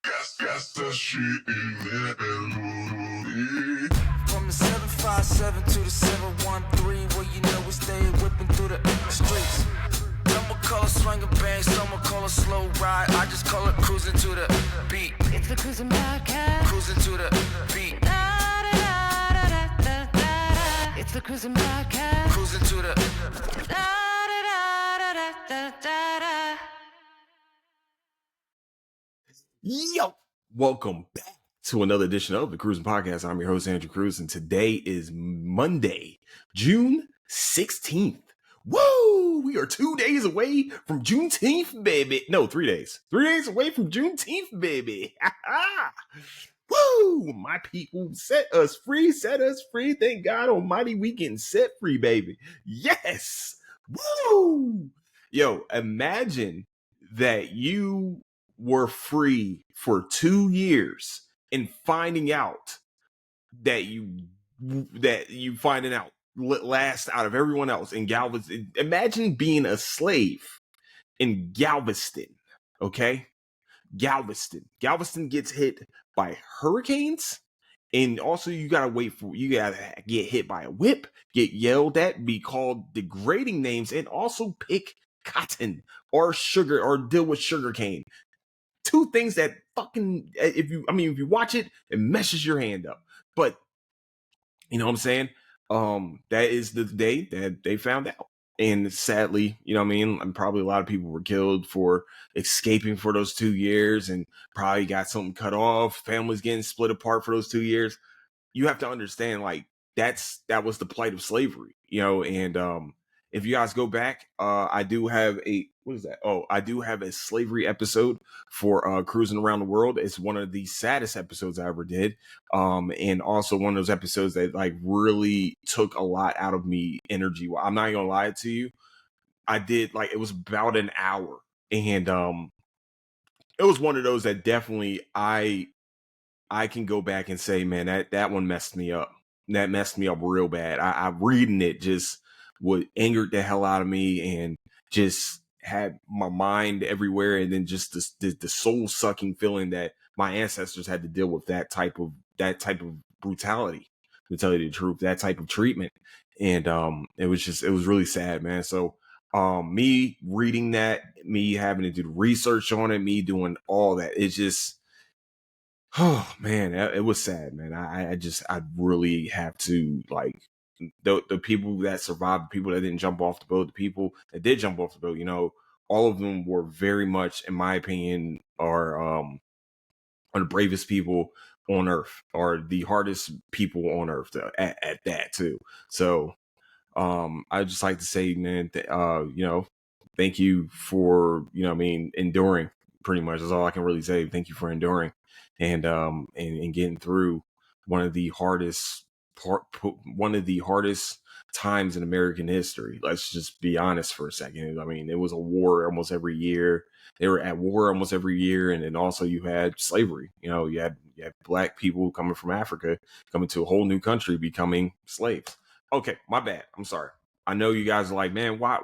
Gas that shit in there. From the 757 to the 713, where you know we stay whipping through the streets. Some will call it swinging bang, some will call it slow ride. I just call it cruising to the beat. It's the Cruising Podcast. Cruising to the beat. Da, da, da, da, da, da, da. It's the Cruising Podcast. Cruising to the Da, da, da, da, da, da, da. Yo, welcome back to another edition of the Cruising Podcast. I'm your host, Andrew Cruz, and today is Monday, June 16th. Woo! We are 2 days away from Juneteenth, baby. No, 3 days. 3 days away from Juneteenth, baby. Woo! My people, set us free, set us free. Thank God Almighty, we getting set free, baby. Yes! Woo! Yo, imagine that you were free for 2 years and finding out that you finding out last out of everyone else in Galveston. Imagine being a slave in Galveston. Okay, Galveston gets hit by hurricanes, and also you gotta get hit by a whip, get yelled at, be called degrading names, and also pick cotton or sugar or deal with sugarcane. Two things that fucking, if you watch it, it messes your hand up. But you know what I'm saying? That is the day that they found out. And sadly, you know what I mean? And probably a lot of people were killed for escaping for those 2 years and probably got something cut off. Families getting split apart for those 2 years. You have to understand, like, that was the plight of slavery, you know. And if you guys go back, I do have a slavery episode for Cruising Around the World. It's one of the saddest episodes I ever did, and also one of those episodes that like really took a lot out of me energy. I'm not gonna lie to you, I did, like, it was about an hour, and it was one of those that definitely I can go back and say, man, that one messed me up. That messed me up real bad. I reading it just would angered the hell out of me and just had my mind everywhere. And then just the soul sucking feeling that my ancestors had to deal with that type of brutality, to tell you the truth, that type of treatment. And it was really sad, man. So me reading that, me having to do research on it, me doing all that, it's just, oh man, it was sad, man. I really have to, like, the people that survived, the people that didn't jump off the boat, the people that did jump off the boat, you know, all of them were very much, in my opinion, are the bravest people on earth, are the hardest people on earth at that too. So I just like to say, man, you know, thank you for, you know what I mean, enduring. Pretty much that's all I can really say. Thank you for enduring and getting through one of the hardest times in American history. Let's just be honest for a second. I mean, it was a war almost every year. They were at war almost every year, and then also you had slavery. You know, you had black people coming from Africa, coming to a whole new country, becoming slaves. Okay, my bad. I'm sorry. I know you guys are like, man, why?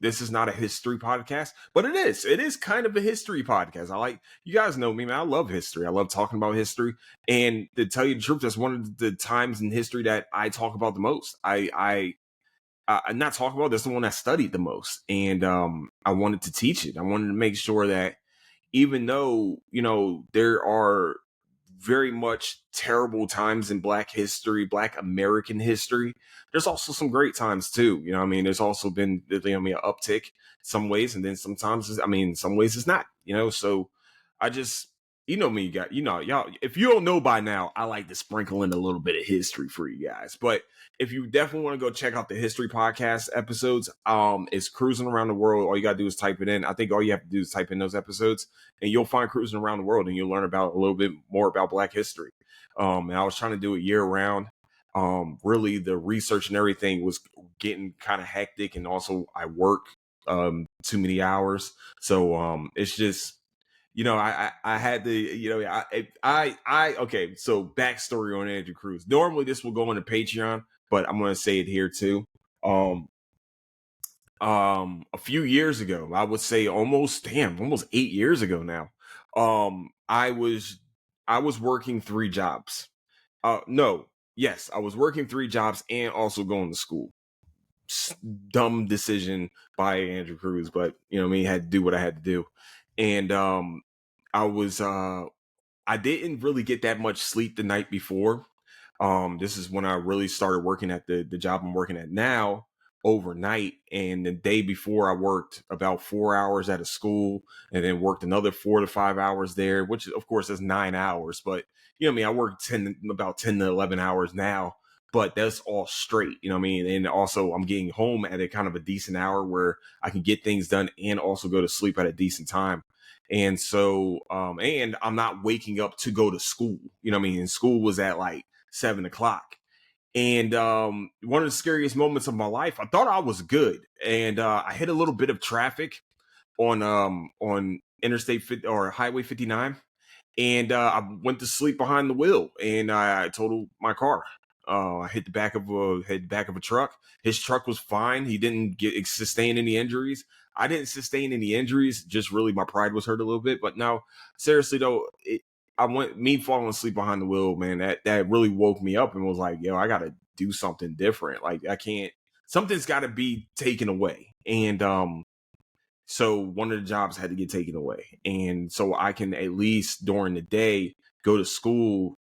This is not a history podcast, but it is. It is kind of a history podcast. You guys know me, man. I love history. I love talking about history. And to tell you the truth, that's one of the times in history that I talk about the most. I not talk about. That's the one I studied the most, and I wanted to teach it. I wanted to make sure that even though, you know, there are very much terrible times in Black history, Black American history, there's also some great times too. You know what I mean? There's also been, you know, an uptick some ways, and then sometimes, some ways it's not, you know? So I just, you know me, y'all, if you don't know by now, I like to sprinkle in a little bit of history for you guys. But if you definitely want to go check out the history podcast episodes, it's Cruising Around the World. All you got to do is type it in. I think all you have to do is type in those episodes, and you'll find Cruising Around the World, and you'll learn about a little bit more about Black history. And I was trying to do it year round. Really, the research and everything was getting kind of hectic, and also I work too many hours. So it's just, you know, I had to, you know, okay. So backstory on Andrew Cruz. Normally this will go on the Patreon, but I'm going to say it here too. A few years ago, I would say almost 8 years ago now. I was working 3 jobs. No, yes, I was working 3 jobs and also going to school. Dumb decision by Andrew Cruz, but you know what I mean, had to do what I had to do. And I was I didn't really get that much sleep the night before. This is when I really started working at the job I'm working at now overnight. And the day before, I worked about 4 hours at a school and then worked another 4 to 5 hours there, which of course is 9 hours. But you know what I mean? I work about 10 to 11 hours now, but that's all straight. You know what I mean? And also, I'm getting home at a kind of a decent hour where I can get things done and also go to sleep at a decent time. And so, and I'm not waking up to go to school. You know what I mean? And school was at like 7 o'clock. And one of the scariest moments of my life, I thought I was good. And I hit a little bit of traffic on Interstate 50, or Highway 59. And I went to sleep behind the wheel and I totaled my car. I hit the back of a truck. His truck was fine. He didn't sustain any injuries. I didn't sustain any injuries. Just really my pride was hurt a little bit. But no, seriously though, I went me falling asleep behind the wheel, man. That really woke me up and was like, yo, I got to do something different. Like I can't. Something's got to be taken away. And so one of the jobs had to get taken away. And so I can at least during the day go to school,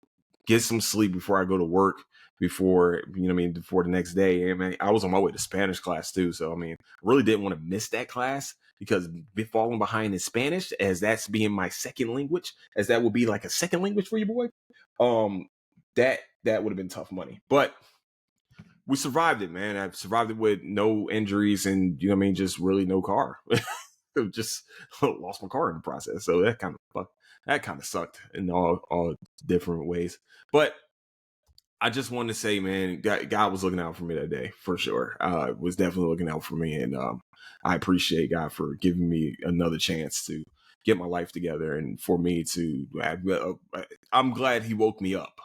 get some sleep before I go to work, before, you know what I mean, before the next day. And man, I was on my way to Spanish class too. So, I mean, I really didn't want to miss that class because falling behind in Spanish, as that's being my second language, as that would be like a second language for you, boy. That would have been tough money. But we survived it, man. I survived it with no injuries and, you know what I mean, just really no car. Just lost my car in the process. So that kind of sucked in all different ways. But I just wanted to say, man, God was looking out for me that day for sure. Was definitely looking out for me, and I appreciate God for giving me another chance to get my life together, and for me to. I'm glad He woke me up.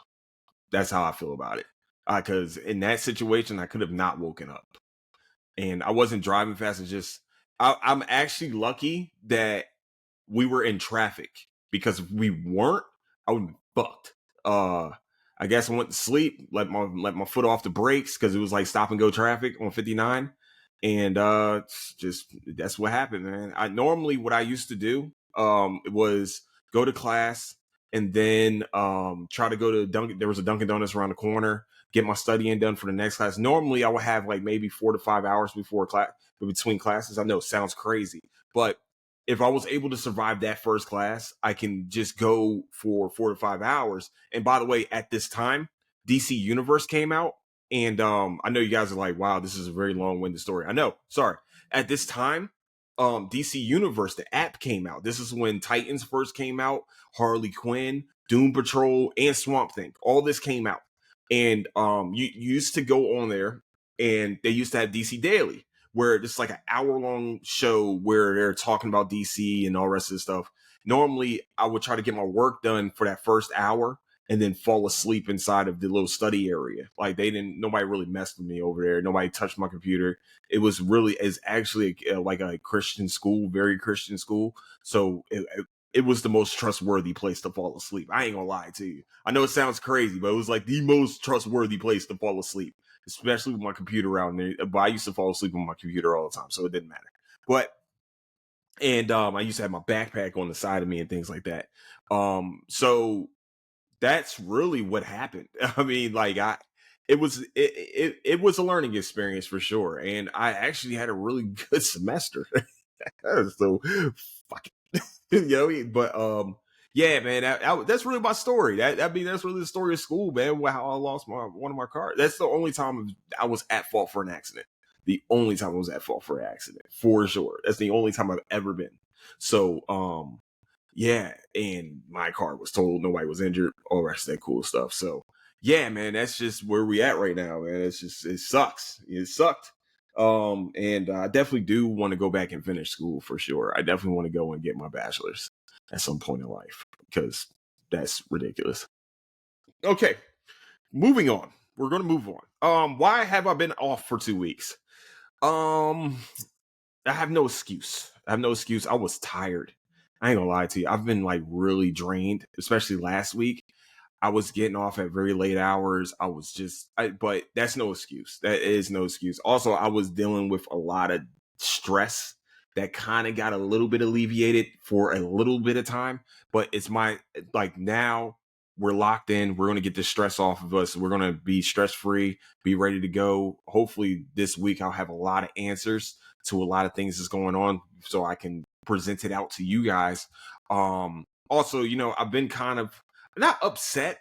That's how I feel about it. Because in that situation, I could have not woken up, and I wasn't driving fast. It's just I'm actually lucky that we were in traffic, because if we weren't, I would be fucked. I guess I went to sleep, let my foot off the brakes because it was like stop and go traffic on 59. And just that's what happened, man. I normally what I used to do was go to class and then try to go to Dunkin'. There was a Dunkin' Donuts around the corner, get my studying done for the next class. Normally I would have like maybe 4 to 5 hours before class, between classes. I know it sounds crazy, but if I was able to survive that first class, I can just go for 4 to 5 hours. And by the way, at this time, DC Universe came out. And I know you guys are like, wow, this is a very long-winded story. I know. Sorry. At this time, DC Universe, the app came out. This is when Titans first came out, Harley Quinn, Doom Patrol, and Swamp Thing. All this came out. And you used to go on there, and they used to have DC Daily, where it's like an hour-long show where they're talking about DC and all the rest of the stuff. Normally, I would try to get my work done for that first hour and then fall asleep inside of the little study area. Like nobody really messed with me over there. Nobody touched my computer. It's actually like a Christian school, very Christian school. So it was the most trustworthy place to fall asleep. I ain't gonna lie to you. I know it sounds crazy, but it was like the most trustworthy place to fall asleep, especially with my computer out there. But I used to fall asleep on my computer all the time, so it didn't matter. And I used to have my backpack on the side of me and things like that. So that's really what happened. I mean, like it was a learning experience for sure, and I actually had a really good semester. So fuck it. You know, but yeah, man, that's really my story. That's really the story of school, man. How I lost one of my cars. That's the only time I was at fault for an accident. The only time I was at fault for an accident, for sure. That's the only time I've ever been. So yeah, and my car was totaled. Nobody was injured. All the rest of that cool stuff. So yeah, man, that's just where we at right now, man. It sucks. It sucked. And I definitely do want to go back and finish school for sure. I definitely want to go and get my bachelor's at some point in life because that's ridiculous. Okay, moving on. We're gonna move on. Why have I been off for 2 weeks? I have no excuse. I was tired. I ain't gonna lie to you. I've been like really drained, especially last week. I was getting off at very late hours. I was just, but that's no excuse. That is no excuse. Also, I was dealing with a lot of stress that kind of got a little bit alleviated for a little bit of time. But it's like now we're locked in. We're going to get the stress off of us. We're going to be stress free, be ready to go. Hopefully, this week I'll have a lot of answers to a lot of things that's going on so I can present it out to you guys. Also, I've been kind of not upset,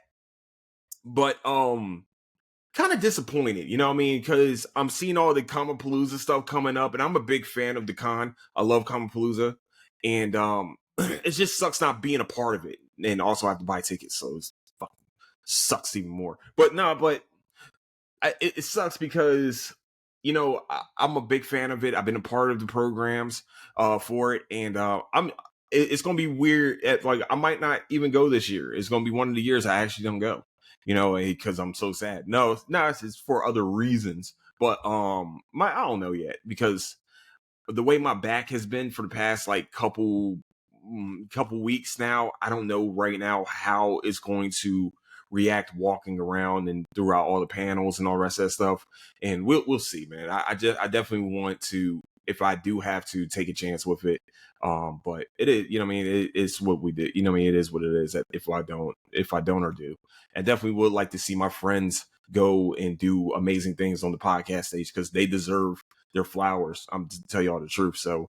but kind of disappointed, you know what I mean? Because I'm seeing all the Palooza stuff coming up, and I'm a big fan of the con. I love Palooza, and it just sucks not being a part of it. And also I have to buy tickets, so it sucks even more. But no, it sucks because I'm a big fan of it. I've been a part of the programs for it, and it's gonna be weird. Like I might not even go this year. It's gonna be one of the years I actually don't go. Because I'm so sad. No, it's for other reasons. But I don't know yet because the way my back has been for the past like couple weeks now, I don't know right now how it's going to react walking around and throughout all the panels and all the rest of that stuff. And we'll see, man. I definitely want to, if I do have to, take a chance with it. But it is, it's what we did. It is what it is. If I don't or do, I definitely would like to see my friends go and do amazing things on the podcast stage because they deserve their flowers. I'm to tell you all the truth. So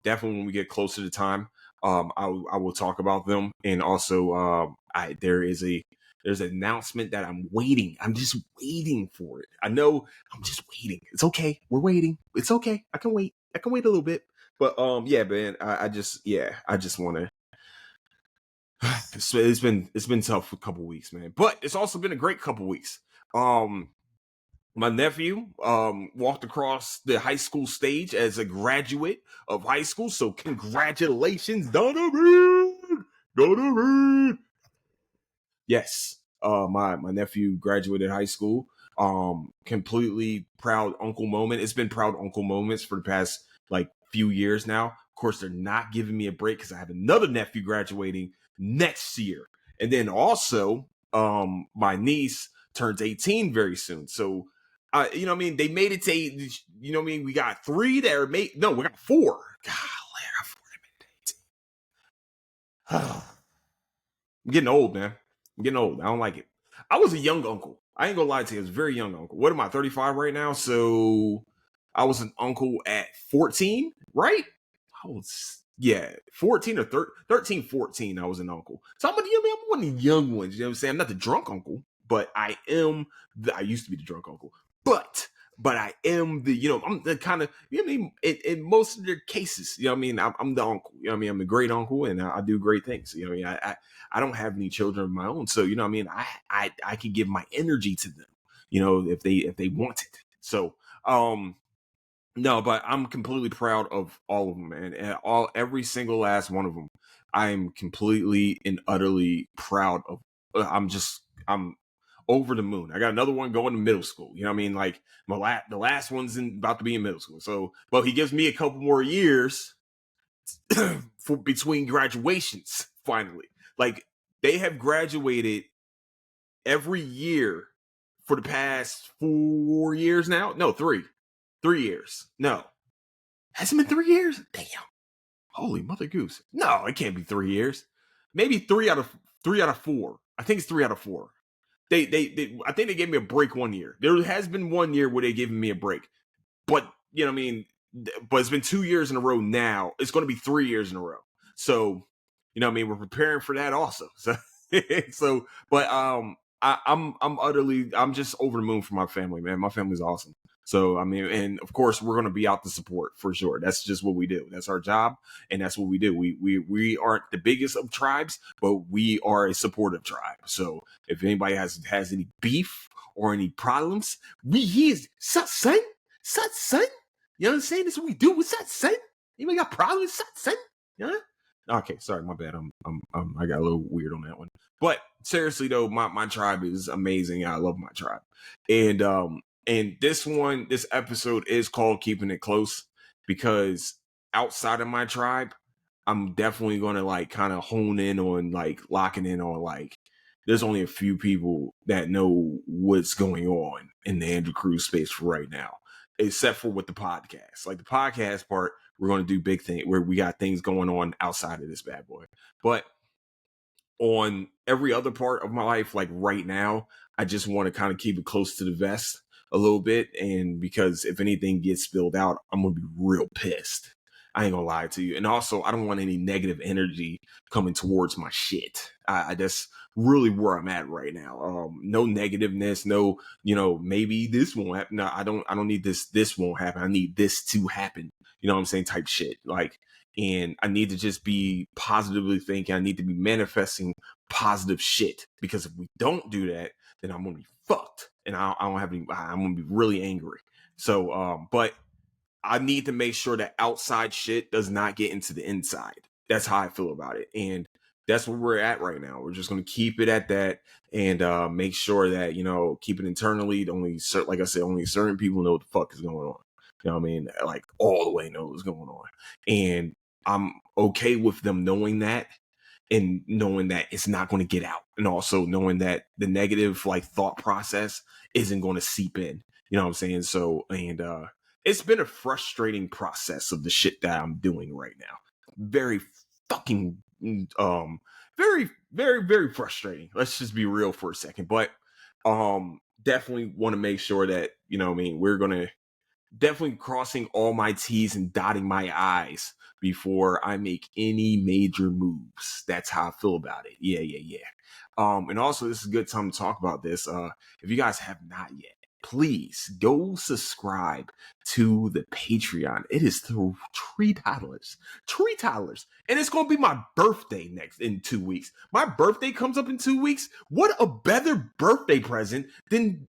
definitely when we get closer to time, I will talk about them. And also there's an announcement that I'm waiting. I'm just waiting for it. I know I'm just waiting. It's okay. We're waiting. It's okay. I can wait. I can wait a little bit. But yeah, man, I just want to. It's been tough for a couple weeks, man. But it's also been a great couple weeks. My nephew walked across the high school stage as a graduate of high school. So congratulations, Donovan! Donovan! Yes, my nephew graduated high school. Completely proud uncle moment. It's been proud uncle moments for the past like few years now. Of course, they're not giving me a break because I have another nephew graduating next year, and then also my niece turns 18 very soon. So they made it to we got 3 that are made. No, we got 4. God, I got 4 that made it to 18. I'm getting old, man. I'm getting old. I don't like it. I was a young uncle. I ain't gonna lie to you. I was a very young uncle. What am I, 35 right now? So I was an uncle at 14, right? I was, 14 or 13, 14, I was an uncle. So I'm one of the young ones. You know what I'm saying? I'm not the drunk uncle, but I used to be the drunk uncle. But I am I'm the kind of, in most of their cases, I'm the uncle, I'm the great uncle and I do great things. I don't have any children of my own. So, I can give my energy to them, if they want it. So, no, but I'm completely proud of all of them, man. And every single last one of them. I'm completely and utterly proud of. I'm over the moon. I got another one going to middle school. You know what I mean? Like the last one's about to be in middle school. So, but he gives me a couple more years for between graduations. Finally, like they have graduated every year for the past 4 years now. No, 3 years. No, hasn't been 3 years. Damn, holy mother goose. No, it can't be 3 years. Maybe 3 out of 4. I think it's 3 out of 4. They I think they gave me a break 1 year. There has been 1 year where they gave me a break, but but it's been 2 years in a row now. It's going to be 3 years in a row. So, we're preparing for that also. So, but I'm just over the moon for my family, man. My family's awesome. So, and of course we're going to be out to support for sure. That's just what we do. That's our job. And that's what we do. We aren't the biggest of tribes, but we are a supportive tribe. So if anybody has any beef or any problems, we here, son. You know what I'm saying? This is what we do. What's that, son? Anybody got problems, son? Yeah. Okay, sorry, my bad. I got a little weird on that one. But seriously though, my tribe is amazing. I love my tribe. And this episode is called Keeping It Close because outside of my tribe, I'm definitely gonna like kind of hone in on like locking in on like there's only a few people that know what's going on in the Andrew Cruz space for right now, except for with the podcast. Like the podcast part, we're gonna do big thing where we got things going on outside of this bad boy. But on every other part of my life, like right now, I just want to kind of keep it close to the vest a little bit. And because if anything gets spilled out, I'm going to be real pissed. I ain't gonna lie to you. And also, I don't want any negative energy coming towards my shit. That's really where I'm at right now. No negativeness, no, maybe this won't happen. No, I don't need this. This won't happen. I need this to happen. You know what I'm saying? Type shit. Like, and I need to just be positively thinking. I need to be manifesting positive shit, because if we don't do that, then I'm gonna be fucked, and I don't have any. I'm gonna be really angry. So, but I need to make sure that outside shit does not get into the inside. That's how I feel about it, and that's where we're at right now. We're just gonna keep it at that, and make sure that keep it internally. Like I said, only certain people know what the fuck is going on. You know what I mean? Like all the way know what's going on, and I'm okay with them knowing that, and knowing that it's not going to get out, and also knowing that the negative like thought process isn't going to seep in. You know what I'm saying? So, and it's been a frustrating process of the shit that I'm doing right now. Very fucking very, very, very frustrating. Let's just be real for a second. But definitely want to make sure that, we're gonna definitely crossing all my T's and dotting my I's before I make any major moves. That's how I feel about it. Yeah. And also, this is a good time to talk about this. If you guys have not yet, please go subscribe to the Patreon. It is $3. $3. And it's going to be my birthday in 2 weeks. My birthday comes up in 2 weeks. What a better birthday present than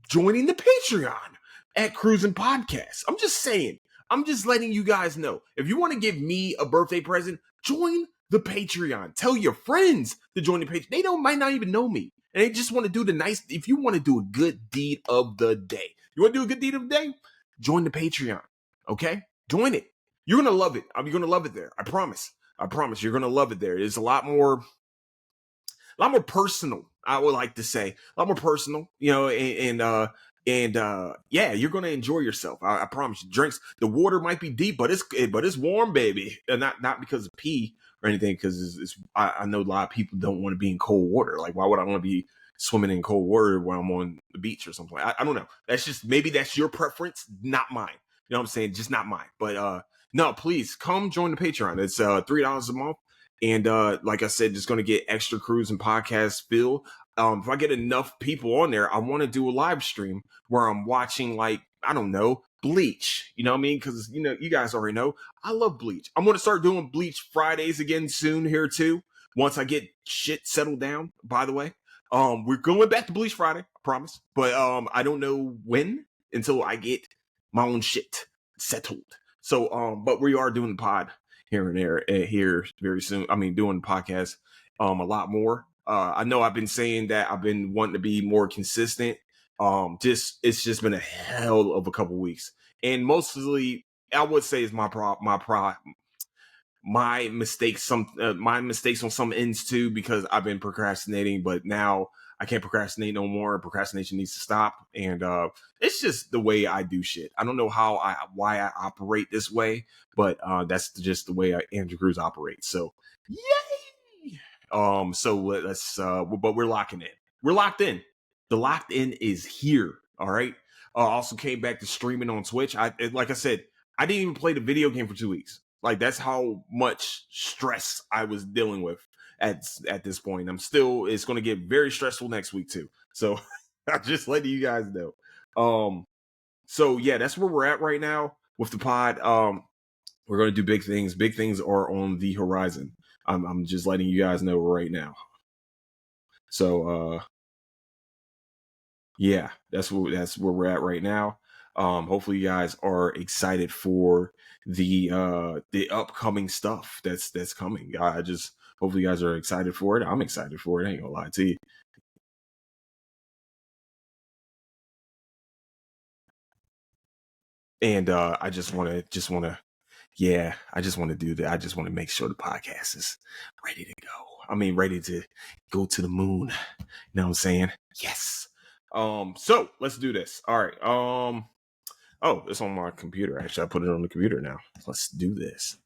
joining the Patreon at Cruising Podcast. I'm just saying. I'm just letting you guys know. If you want to give me a birthday present, join the Patreon. Tell your friends to join the Patreon. They might not even know me, and they just want to do if you want to do a good deed of the day. You want to do a good deed of the day? Join the Patreon. Okay? Join it. You're going to love it. You're going to love it there. I promise. You're going to love it there. It's a lot more personal, I would like to say. A lot more personal, and yeah, you're gonna enjoy yourself. I promise you. Drinks, the water might be deep, but it's warm, baby. Not because of pee or anything, because I know a lot of people don't want to be in cold water. Like, why would I want to be swimming in cold water when I'm on the beach or something? I don't know. Maybe that's your preference, not mine. You know what I'm saying? Just not mine. But no, please come join the Patreon. It's $3 a month. And like I said, just going to get extra Cruise and podcast feel. If I get enough people on there, I want to do a live stream where I'm watching, like, I don't know, Bleach. You know what I mean? Because, you guys already know, I love Bleach. I'm going to start doing Bleach Fridays again soon here too. Once I get shit settled down, by the way. We're going back to Bleach Friday, I promise. But I don't know when until I get my own shit settled. So, but we are doing the pod here and there here very soon. I mean, doing the podcast a lot more. I know I've been saying that I've been wanting to be more consistent. It's just been a hell of a couple weeks, and mostly I would say is my mistakes. My mistakes on some ends too, because I've been procrastinating, but now I can't procrastinate no more. Procrastination needs to stop, and it's just the way I do shit. I don't know why I operate this way, but that's just the way Andrew Cruz operates. So yay! So let's but we're locking in. We're locked in. The locked in is here. All right. Also came back to streaming on Twitch. Like I said, I didn't even play the video game for 2 weeks. Like, that's how much stress I was dealing with at this point. It's going to get very stressful next week too. So I'm just letting you guys know. So yeah, that's where we're at right now with the pod. We're going to do big things. Big things are on the horizon. I'm just letting you guys know right now. So yeah, that's where we're at right now. Hopefully you guys are excited for the upcoming stuff that's coming. Hopefully you guys are excited for it. I'm excited for it. I ain't gonna lie to you. And I just wanna yeah, I just want to do that. I just want to make sure the podcast is ready to go. I mean, ready to go to the moon. You know what I'm saying? Yes. So let's do this. All right. Oh, it's on my computer. Actually, I put it on the computer now. Let's do this.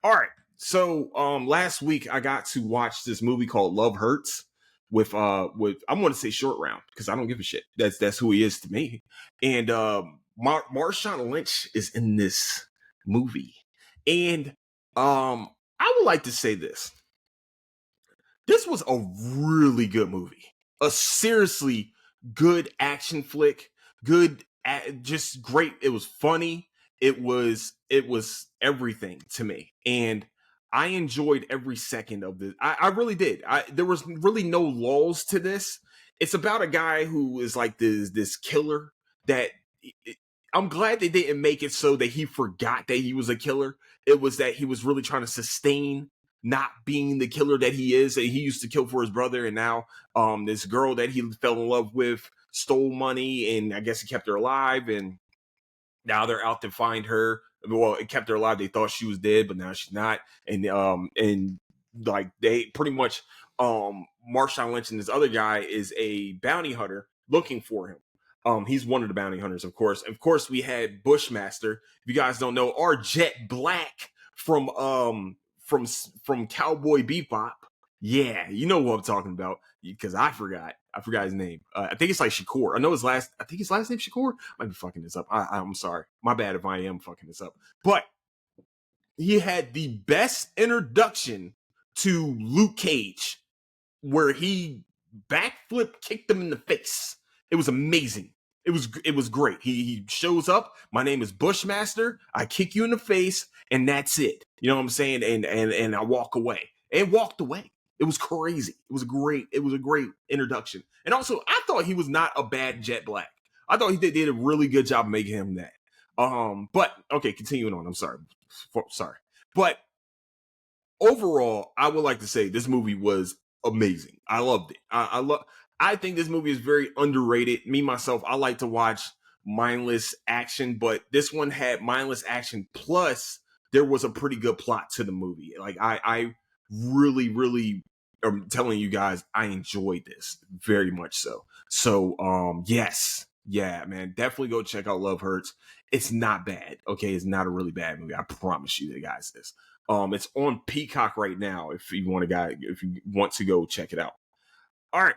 All right. So last week I got to watch this movie called Love Hurts with I'm gonna say Short Round because I don't give a shit. That's who he is to me. And Marshawn Lynch is in this movie. And I would like to say this. This was a really good movie. A seriously good action flick. Good, just great. It was funny. It was everything to me, and I enjoyed every second of this. I really did. There was really no lulls to this. It's about a guy who is like this killer that. I'm glad they didn't make it so that he forgot that he was a killer. It was that he was really trying to sustain not being the killer that he is, and he used to kill for his brother, and now this girl that he fell in love with stole money, and I guess he kept her alive, and now they're out to find her. Well, it kept her alive. They thought she was dead, but now she's not. And like they pretty much Marshawn Lynch and this other guy is a bounty hunter looking for him. He's one of the bounty hunters, of course. Of course, we had Bushmaster. If you guys don't know, our Jet Black from Cowboy Bebop. Yeah, you know what I'm talking about because I forgot his name. I think it's like Shakur. I think his last name Shakur. Might be fucking this up. I'm sorry. My bad if I am fucking this up. But he had the best introduction to Luke Cage where he backflip kicked him in the face. It was amazing. It was great. He shows up. My name is Bushmaster. I kick you in the face, and that's it. You know what I'm saying? And I walk away. And walked away. It was crazy. It was a great introduction. And also, I thought he was not a bad Jet Black. I thought he did a really good job making him that. But okay, continuing on. I'm sorry. But overall, I would like to say this movie was amazing. I loved it. I think this movie is very underrated. Me myself, I like to watch mindless action, but this one had mindless action plus there was a pretty good plot to the movie. Like I really, really am telling you guys, I enjoyed this very much so. So yes. Yeah, man, definitely go check out Love Hurts. It's not bad. Okay, it's not a really bad movie. I promise you guys this. It's on Peacock right now if you want to go check it out. All right,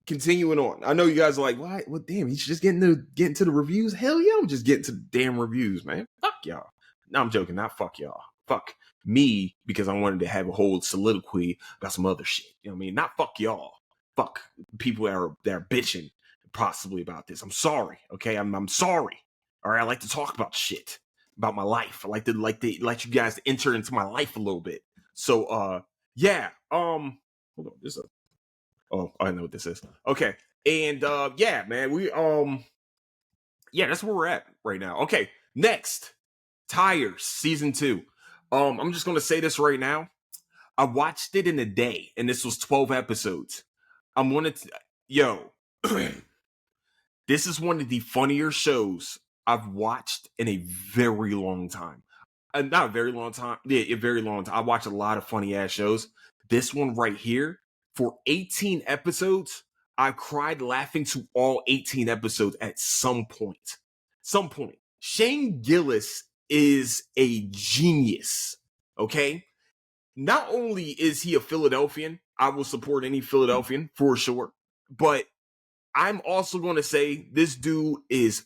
continuing on. I know you guys are like, what? Well, damn, he's just getting to the reviews. Hell yeah, I'm just getting to the damn reviews, man. Fuck y'all. No, I'm joking. Not fuck y'all. Fuck me because I wanted to have a whole soliloquy about some other shit. You know what I mean? Not fuck y'all. Fuck people that are bitching possibly about this. I'm sorry. Okay, I'm sorry. All right, I like to talk about shit. About my life. I like you guys to enter into my life a little bit. So yeah. Hold on, oh, I know what this is. Okay. And yeah, man, yeah, that's where we're at right now. Okay, next. Tires, season 2. I'm just gonna say this right now. I watched it in a day, and this was 12 episodes. I'm gonna yo, this is one of the funnier shows I've watched in a very long time. Not a very long time. Yeah, a very long time. I watch a lot of funny ass shows. This one right here, for 18 episodes, I cried laughing to all 18 episodes at some point. Some point. Shane Gillis is a genius. Okay? Not only is he a Philadelphian, I will support any Philadelphian for sure, but I'm also going to say this dude is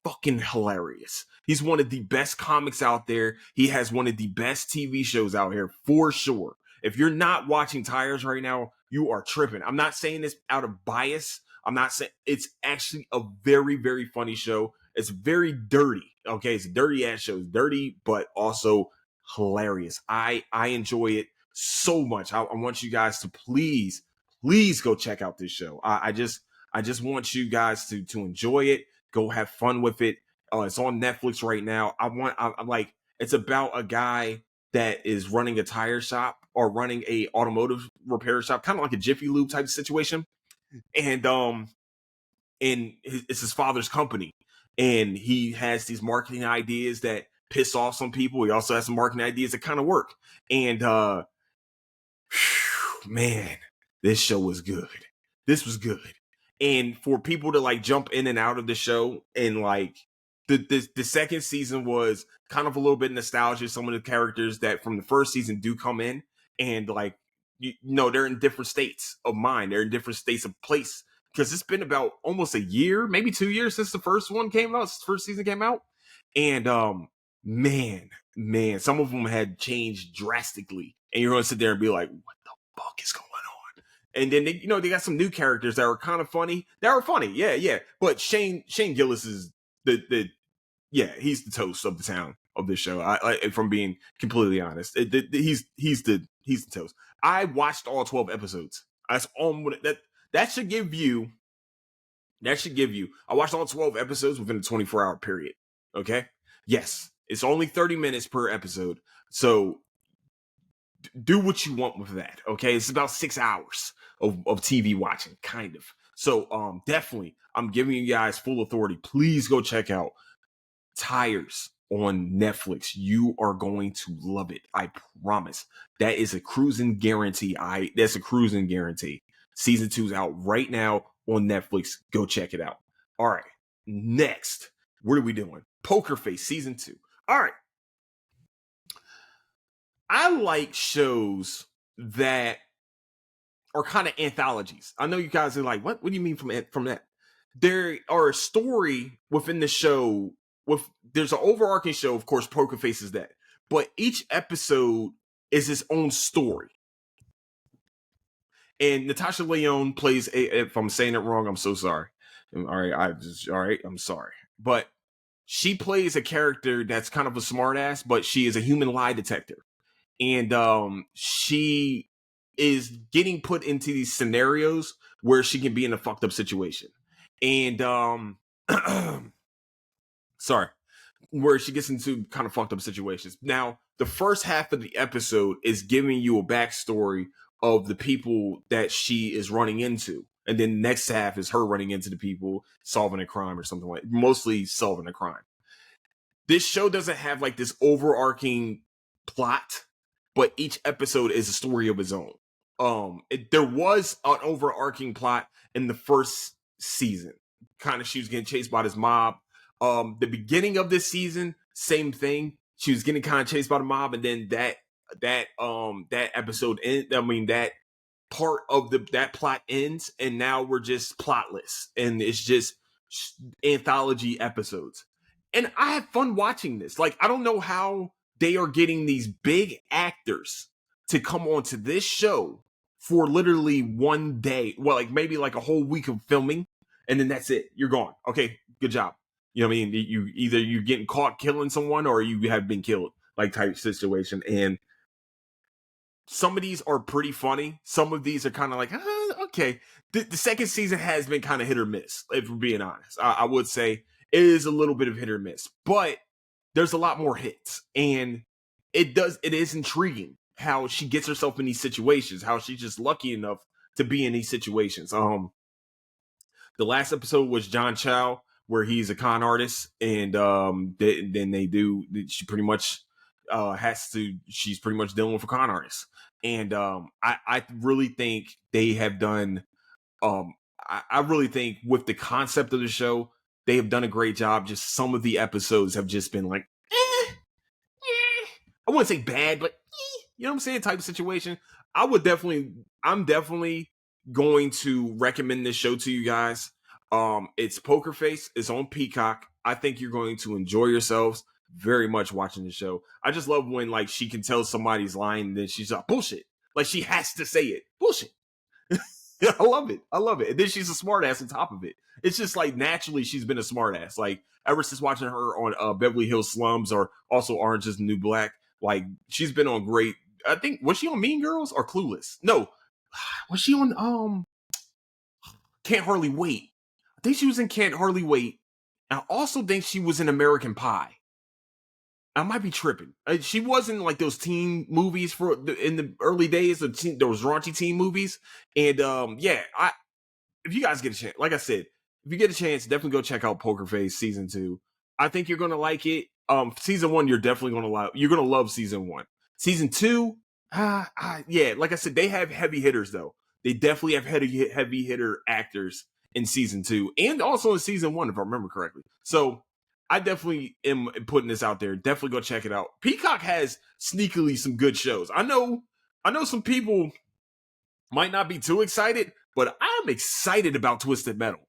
fucking hilarious. He's one of the best comics out there. He has one of the best TV shows out here for sure. If you're not watching Tires right now, you are tripping. I'm not saying this out of bias. I'm not saying it's actually a very, very funny show. It's very dirty. Okay, it's a dirty ass show. It's dirty, but also hilarious. I enjoy it so much. I want you guys to please go check out this show. I just want you guys to enjoy it. Go have fun with it. It's on Netflix right now. I'm like, it's about a guy that is running a tire shop or running a automotive repair shop, kind of like a Jiffy Lube type of situation. And it's his father's company, and he has these marketing ideas that piss off some people. He also has some marketing ideas that kind of work. And man, this show was good. This was good. And for people to like jump in and out of the show, and like the second season was kind of a little bit nostalgia. Some of the characters that from the first season do come in, and like you know, they're in different states of mind. They're in different states of place, because it's been about almost a year, maybe 2 years since the first one came out, first season came out. And man, some of them had changed drastically, and you're gonna sit there and be like, what the fuck is going on? And then they, you know, they got some new characters that were kind of funny. Yeah. But Shane Gillis is the he's the toast of the town of this show. I if I'm being completely honest, he's the toast. I watched all 12 episodes. That's all that should give you. That should give you. I watched all 12 episodes within a 24-hour period. Okay. Yes, it's only 30 minutes per episode, so do what you want with that. Okay, it's about 6 hours of TV watching, kind of. So definitely, I'm giving you guys full authority. Please go check out Tires on Netflix. You are going to love it. I promise. That is a cruising guarantee. That's a cruising guarantee. Season 2's out right now on Netflix. Go check it out. All right. Next, what are we doing? Poker Face Season 2. All right. I like shows that are kind of anthologies. I know you guys are like, what do you mean from that? There are a story within the show. There's an overarching show, of course, Poker Face is that. But each episode is its own story. And Natasha Lyonne plays if I'm saying it wrong, I'm so sorry. All right, I'm sorry. But she plays a character that's kind of a smartass, but she is a human lie detector. And she is getting put into these scenarios where she can be in a fucked up situation. And sorry, where she gets into kind of fucked up situations. Now, the first half of the episode is giving you a backstory of the people that she is running into. And then the next half is her running into the people solving a crime or something like, mostly solving a crime. This show doesn't have like this overarching plot, but each episode is a story of its own. There was an overarching plot in the first season. Kind of, she was getting chased by this mob. The beginning of this season, same thing. She was getting kind of chased by the mob, and then that episode that part of that plot ends, and now we're just plotless, and it's just anthology episodes. And I have fun watching this. Like, I don't know how they are getting these big actors to come onto this show for literally one day. Well, like maybe like a whole week of filming, and then that's it. You're gone. Okay, good job. You know what I mean? You're getting caught killing someone, or you have been killed, like type situation. And some of these are pretty funny. Some of these are kind of like, okay. The second season has been kind of hit or miss, if we're being honest. I would say it is a little bit of hit or miss, but there's a lot more hits, and it is intriguing how she gets herself in these situations, how she's just lucky enough to be in these situations. The last episode was John Chow, where he's a con artist, and she pretty much she's pretty much dealing with a con artist. And I really think they have done I really think with the concept of the show, they have done a great job. Just some of the episodes have just been like, I wouldn't say bad, but you know what I'm saying, type of situation. I'm definitely going to recommend this show to you guys. It's Poker Face. It's on Peacock. I think you're going to enjoy yourselves very much watching the show. I just love when like she can tell somebody's lying and then she's like, bullshit. Like she has to say it. Bullshit. I love it. And then she's a smartass on top of it. It's just like naturally she's been a smartass. Like ever since watching her on Beverly Hills Slums, or also Orange is the New Black. Like she's been on great. I think, was she on Mean Girls or Clueless? No, was she on Can't Hardly Wait? I think she was in Can't Hardly Wait. I also think she was in American Pie. I might be tripping. She wasn't like those teen movies in the early days of those raunchy teen movies. And if you guys get a chance, like I said, if you get a chance, definitely go check out Poker Face Season 2. I think you're going to like it. Season 1, you're definitely gonna love. You're gonna love season 1. Season 2, yeah, like I said, they have heavy hitters though. They definitely have heavy hitter actors in season 2 and also in season 1, if I remember correctly. So I definitely am putting this out there. Definitely go check it out. Peacock has sneakily some good shows. I know some people might not be too excited, but I'm excited about Twisted Metal.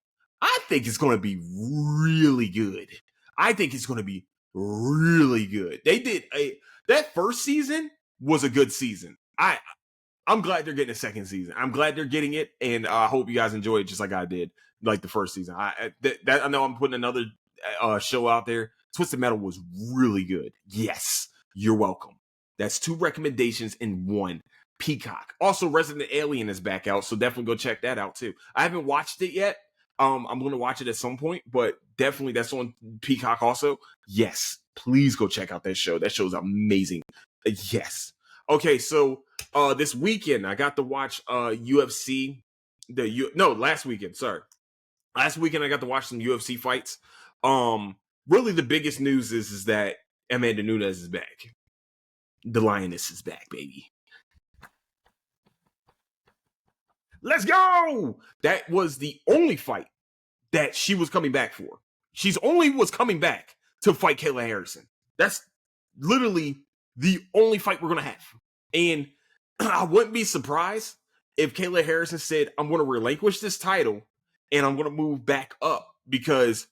I think it's going to be really good. I think it's going to be really good. They did that first season was a good season. I'm glad they're getting a second season. I'm glad they're getting it, and I hope you guys enjoy it just like I did, like the first season. I know I'm putting another show out there. Twisted Metal was really good. Yes, you're welcome. That's 2 recommendations in 1. Peacock. Also, Resident Alien is back out, so definitely go check that out too. I haven't watched it yet. I'm going to watch it at some point, but definitely that's on Peacock also. Yes, please go check out that show. That show's amazing. Yes. Okay, so this weekend I got to watch UFC. Last weekend. Sorry, last weekend I got to watch some UFC fights. Really the biggest news is that Amanda Nunes is back. The Lioness is back, baby. Let's go! That was the only fight that she was coming back for. She's only was coming back to fight Kayla Harrison. That's literally the only fight we're going to have. And I wouldn't be surprised if Kayla Harrison said, I'm going to relinquish this title and I'm going to move back up, because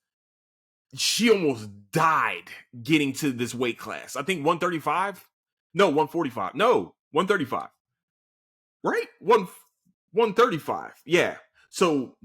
she almost died getting to this weight class. I think 135? No, 145. No, 135. Right? 135. Yeah. So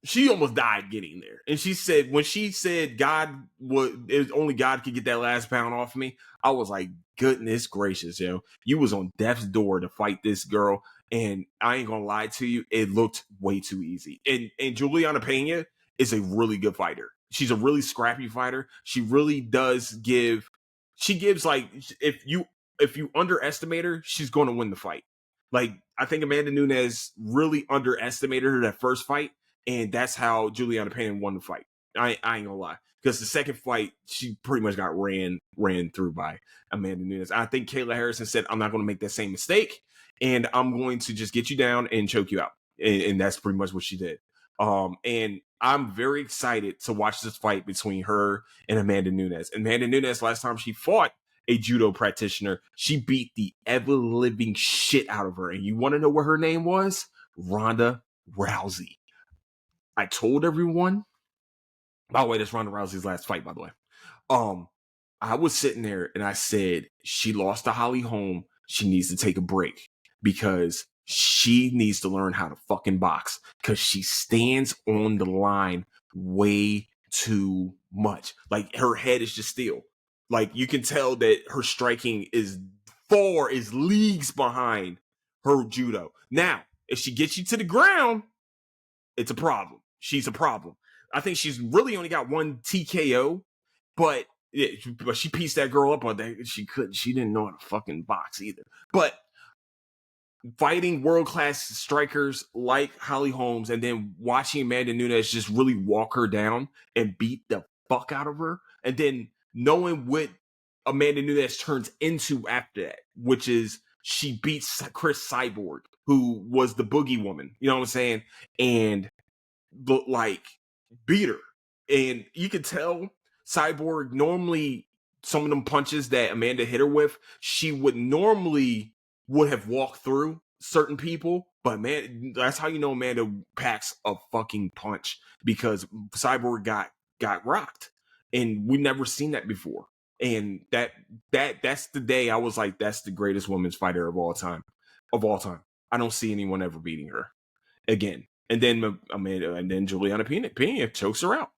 she almost died getting there. And she said, when she said only God could get that last pound off me, I was like, goodness gracious, yo. You was on death's door to fight this girl. And I ain't gonna lie to you, it looked way too easy. And Juliana Pena is a really good fighter. She's a really scrappy fighter. She really does gives like, if you underestimate her, she's gonna win the fight. Like, I think Amanda Nunes really underestimated her that first fight, and that's how Juliana Pena won the fight. I ain't gonna lie, because the second fight she pretty much got ran through by Amanda Nunes. I think Kayla Harrison said, "I'm not going to make that same mistake, and I'm going to just get you down and choke you out," and that's pretty much what she did. And I'm very excited to watch this fight between her and Amanda Nunes. Amanda Nunes, last time she fought a judo practitioner, she beat the ever living shit out of her. And you want to know what her name was? Ronda Rousey. I told everyone. By the way, that's Ronda Rousey's last fight, by the way. I was sitting there and I said, she lost to Holly Holm. She needs to take a break because she needs to learn how to fucking box, because she stands on the line way too much. Like, her head is just still. Like, you can tell that her striking is leagues behind her judo. Now, if she gets you to the ground, it's a problem. She's a problem. I think she's really only got 1 TKO, but she pieced that girl up on that. She didn't know how to fucking box either. But fighting world-class strikers like Holly Holmes and then watching Amanda Nunes just really walk her down and beat the fuck out of her, and then knowing what Amanda Nunes turns into after that, which is she beats Chris Cyborg, who was the boogie woman, you know what I'm saying? And like, beat her. And you could tell Cyborg, normally some of them punches that Amanda hit her with, she would have walked through certain people, but man, that's how you know Amanda packs a fucking punch, because Cyborg got rocked, and we never seen that before. And that's the day I was like, that's the greatest women's fighter of all time. I don't see anyone ever beating her again. And then Amanda, and then Juliana Pena chokes her out.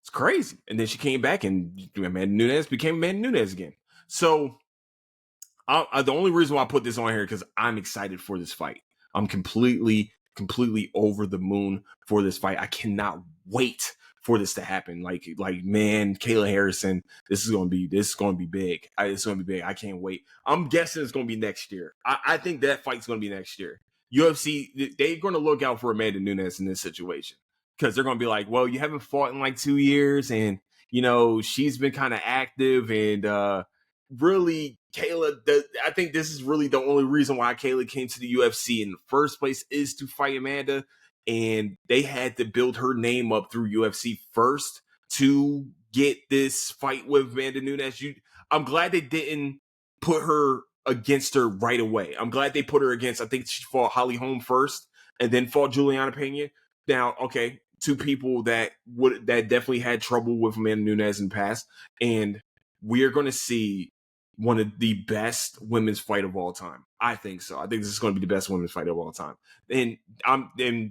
It's crazy. And then she came back, and Amanda Nunes became Amanda Nunes again. So the only reason why I put this on here because I'm excited for this fight. I'm completely over the moon for this fight. I cannot wait for this to happen. Like man, Kayla Harrison, this is gonna be big. It's gonna be big. I can't wait. I'm guessing it's gonna be next year. I think that fight's gonna be next year. UFC, they're gonna look out for Amanda Nunes in this situation, because they're gonna be like, well, you haven't fought in like 2 years, and she's been kind of active, and really Kayla, I think this is really the only reason why Kayla came to the UFC in the first place is to fight Amanda. And they had to build her name up through UFC first to get this fight with Amanda Nunes. I'm glad they didn't put her against her right away. I'm glad they put her against, I think she fought Holly Holm first and then fought Juliana Pena. Now, okay, two people that definitely had trouble with Amanda Nunes in the past. And we're going to see one of the best women's fight of all time. I think so. I think this is going to be the best women's fight of all time. And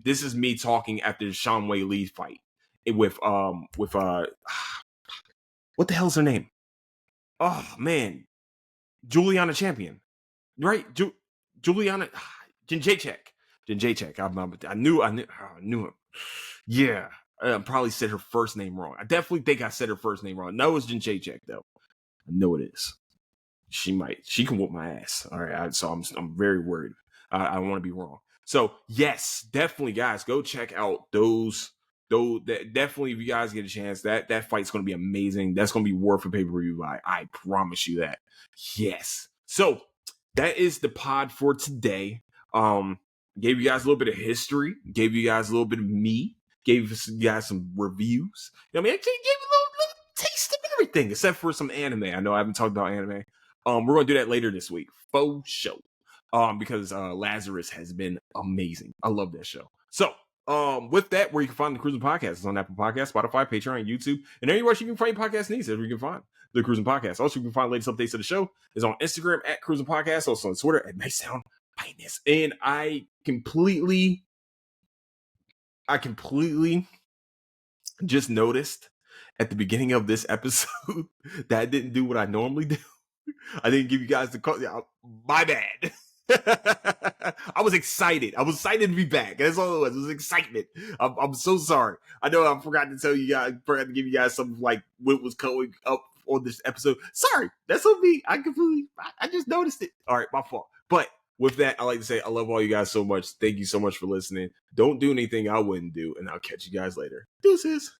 this is me talking after the Shawn Wei Lee fight with what the hell's her name? Oh man, Juliana Champion, right? Juliana Jędrzejczyk. I knew him. Yeah, I probably said her first name wrong. I definitely think I said her first name wrong. No, it's Jędrzejczyk though. I know it is. She can whoop my ass. All right. So I'm very worried. I don't want to be wrong. So yes, definitely guys, go check out those definitely if you guys get a chance, that fight's going to be amazing. That's going to be worth a pay-per-view. I promise you that. Yes. So that is the pod for today. Gave you guys a little bit of history, gave you guys a little bit of me, gave you guys some reviews. I mean, I gave you a little taste of everything except for some anime. I know I haven't talked about anime. We're going to do that later this week. Faux show. Because Lazarus has been amazing. I love that show. So, with that, where you can find the Cruising Podcast is on Apple Podcasts, Spotify, Patreon, YouTube, and anywhere you can find podcast needs, where you can find the Cruising Podcast. Also, you can find latest updates of the show is on Instagram at Cruising Podcast, also on Twitter at Maysound Finest. And I completely just noticed at the beginning of this episode that I didn't do what I normally do. I didn't give you guys the call. My bad. I was excited. I was excited to be back. That's all it was. It was excitement. I'm so sorry. I know I forgot to tell you guys, forgot to give you guys something like what was coming up on this episode. Sorry. That's on me. I just noticed it. All right, my fault. But with that, I like to say I love all you guys so much. Thank you so much for listening. Don't do anything I wouldn't do, and I'll catch you guys later. Deuces.